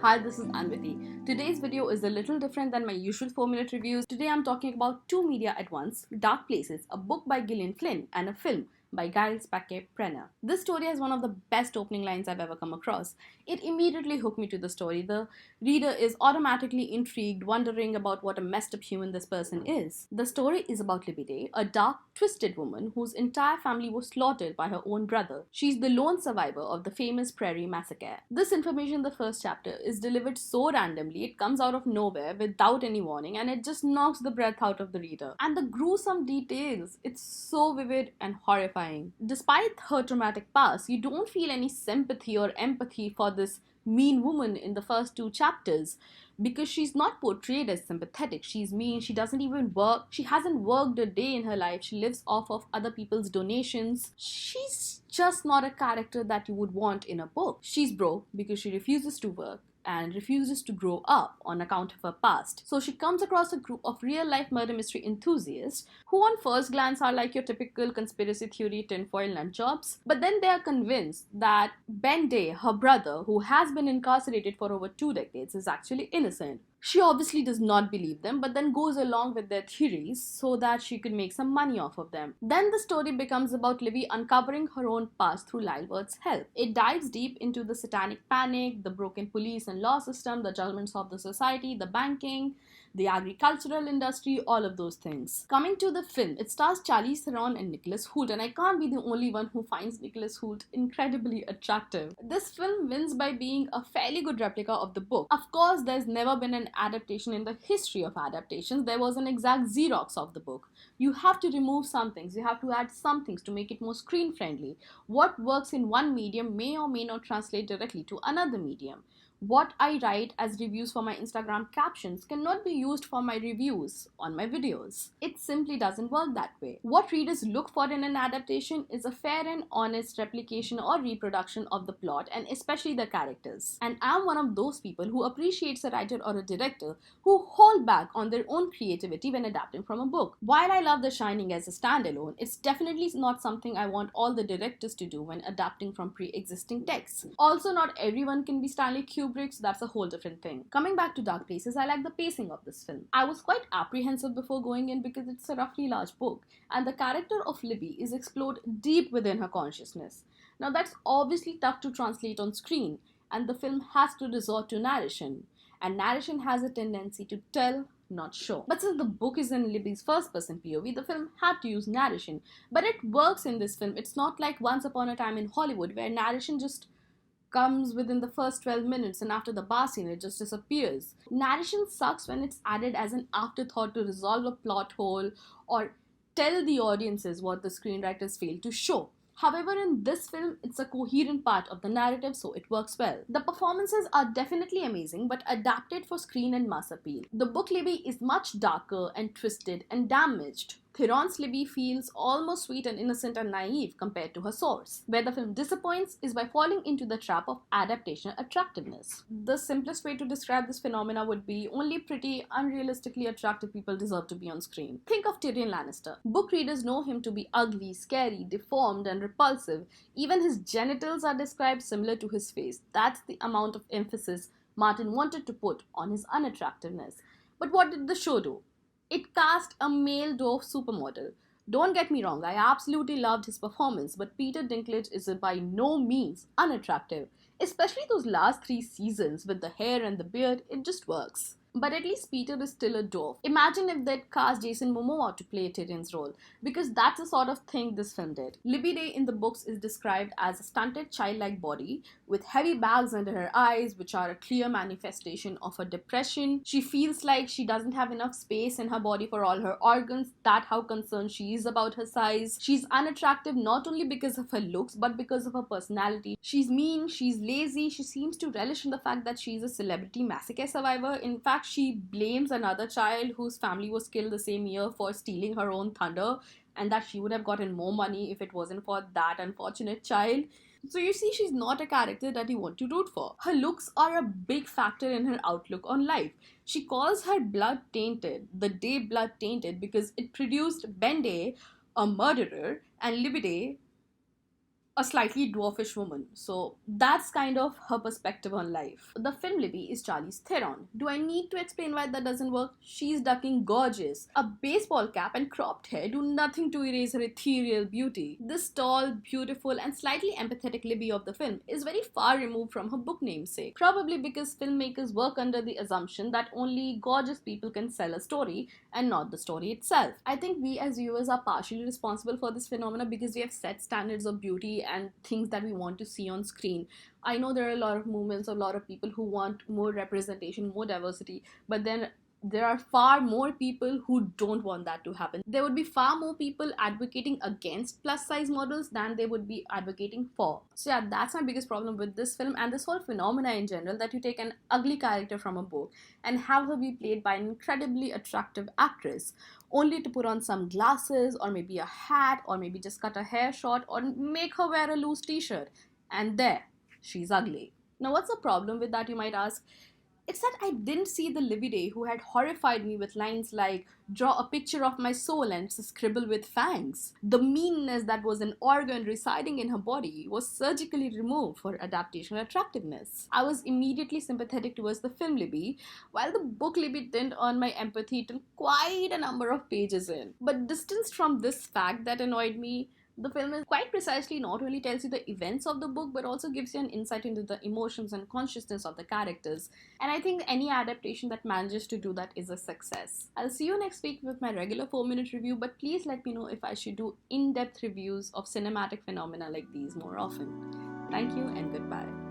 Hi, this is Anviti. Today's video is a little different than my usual 4-minute reviews. Today I'm talking about two media at once, Dark Places, a book by Gillian Flynn, and a film by Giles Paquet Prenner. This story has one of the best opening lines I've ever come across. It immediately hooked me to the story. The reader is automatically intrigued, wondering about what a messed up human this person is. The story is about Libby Day, a dark, twisted woman whose entire family was slaughtered by her own brother. She's the lone survivor of the famous Prairie Massacre. This information in the first chapter is delivered so randomly, it comes out of nowhere without any warning, and it just knocks the breath out of the reader. And the gruesome details, it's so vivid and horrifying. Despite her traumatic past, you don't feel any sympathy or empathy for this mean woman in the first two chapters because she's not portrayed as sympathetic. She's mean, she doesn't even work, she hasn't worked a day in her life, she lives off of other people's donations. She's just not a character that you would want in a book. She's broke because she refuses to work and refuses to grow up on account of her past. So she comes across a group of real-life murder mystery enthusiasts who on first glance are like your typical conspiracy theory tinfoil nutjobs, but then they are convinced that Ben Day, her brother, who has been incarcerated for over 2 decades, is actually innocent. She obviously does not believe them, but then goes along with their theories so that she could make some money off of them. Then the story becomes about Livy uncovering her own past through Lyle help. It dives deep into the satanic panic, the broken police and law system, the judgments of the society, the banking, the agricultural industry, all of those things. Coming to the film, it stars Charlize Theron and Nicholas Hoult, and I can't be the only one who finds Nicholas Hoult incredibly attractive. This film wins by being a fairly good replica of the book. Of course, there's never been an adaptation in the history of adaptations. There was an exact Xerox of the book. You have to remove some things, you have to add some things to make it more screen friendly. What works in one medium may or may not translate directly to another medium. What I write as reviews for my Instagram captions cannot be used for my reviews on my videos. It simply doesn't work that way. What readers look for in an adaptation is a fair and honest replication or reproduction of the plot and especially the characters. And I'm one of those people who appreciates a writer or a director who hold back on their own creativity when adapting from a book. While I love The Shining as a standalone, it's definitely not something I want all the directors to do when adapting from pre-existing texts. Also, not everyone can be Stanley Kubrick, so that's a whole different thing. Coming back to Dark Places, I like the pacing of this film. I was quite apprehensive before going in because it's a roughly large book, and the character of Libby is explored deep within her consciousness. Now, that's obviously tough to translate on screen, and the film has to resort to narration. And narration has a tendency to tell, not show. But since the book is in Libby's first person POV, the film had to use narration. But it works in this film. It's not like Once Upon a Time in Hollywood, where narration just comes within the first 12 minutes and after the bar scene it just disappears. Narration sucks when it's added as an afterthought to resolve a plot hole or tell the audiences what the screenwriters failed to show. However, in this film, it's a coherent part of the narrative, so it works well. The performances are definitely amazing, but adapted for screen and mass appeal. The book Libby is much darker and twisted and damaged. Theron's Libby feels almost sweet and innocent and naive compared to her source. Where the film disappoints is by falling into the trap of adaptation attractiveness. The simplest way to describe this phenomena would be only pretty, unrealistically attractive people deserve to be on screen. Think of Tyrion Lannister. Book readers know him to be ugly, scary, deformed, and repulsive. Even his genitals are described similar to his face. That's the amount of emphasis Martin wanted to put on his unattractiveness. But what did the show do? It cast a male dwarf supermodel. Don't get me wrong, I absolutely loved his performance, but Peter Dinklage is by no means unattractive. Especially those last 3 seasons with the hair and the beard, it just works. But at least Peter is still a dwarf. Imagine if they'd cast Jason Momoa to play Tyrion's role, because that's the sort of thing this film did. Libby Day in the books is described as a stunted childlike body with heavy bags under her eyes, which are a clear manifestation of her depression. She feels like she doesn't have enough space in her body for all her organs. That's how concerned she is about her size. She's unattractive not only because of her looks, but because of her personality. She's mean, she's lazy, she seems to relish in the fact that she's a celebrity massacre survivor. In fact, she blames another child whose family was killed the same year for stealing her own thunder, and that she would have gotten more money if it wasn't for that unfortunate child. So you see, she's not a character that you want to root for. Her looks are a big factor in her outlook on life. She calls her blood tainted, the day blood tainted, because it produced Ben Day, a murderer, and Libby Day, a slightly dwarfish woman. So that's kind of her perspective on life. The film Libby is Charlize Theron. Do I need to explain why that doesn't work? She's ducking gorgeous. A baseball cap and cropped hair do nothing to erase her ethereal beauty. This tall, beautiful, and slightly empathetic Libby of the film is very far removed from her book namesake. Probably because filmmakers work under the assumption that only gorgeous people can sell a story and not the story itself. I think we as viewers are partially responsible for this phenomenon because we have set standards of beauty and things that we want to see on screen. I know there are a lot of movements, a lot of people who want more representation, more diversity, but then there are far more people who don't want that to happen. There would be far more people advocating against plus size models than they would be advocating for. So yeah, that's my biggest problem with this film and this whole phenomena in general, that you take an ugly character from a book and have her be played by an incredibly attractive actress only to put on some glasses or maybe a hat or maybe just cut her hair short or make her wear a loose t-shirt, and there, she's ugly. Now what's the problem with that, you might ask? It's that I didn't see the Libby Day who had horrified me with lines like, draw a picture of my soul and it's a scribble with fangs. The meanness that was an organ residing in her body was surgically removed for adaptation attractiveness. I was immediately sympathetic towards the film Libby, while the book Libby didn't earn my empathy till quite a number of pages in. But distanced from this fact that annoyed me, the film is quite precisely not only tells you the events of the book but also gives you an insight into the emotions and consciousness of the characters. And I think any adaptation that manages to do that is a success. I'll see you next week with my regular 4-minute review, but please let me know if I should do in-depth reviews of cinematic phenomena like these more often. Thank you and goodbye.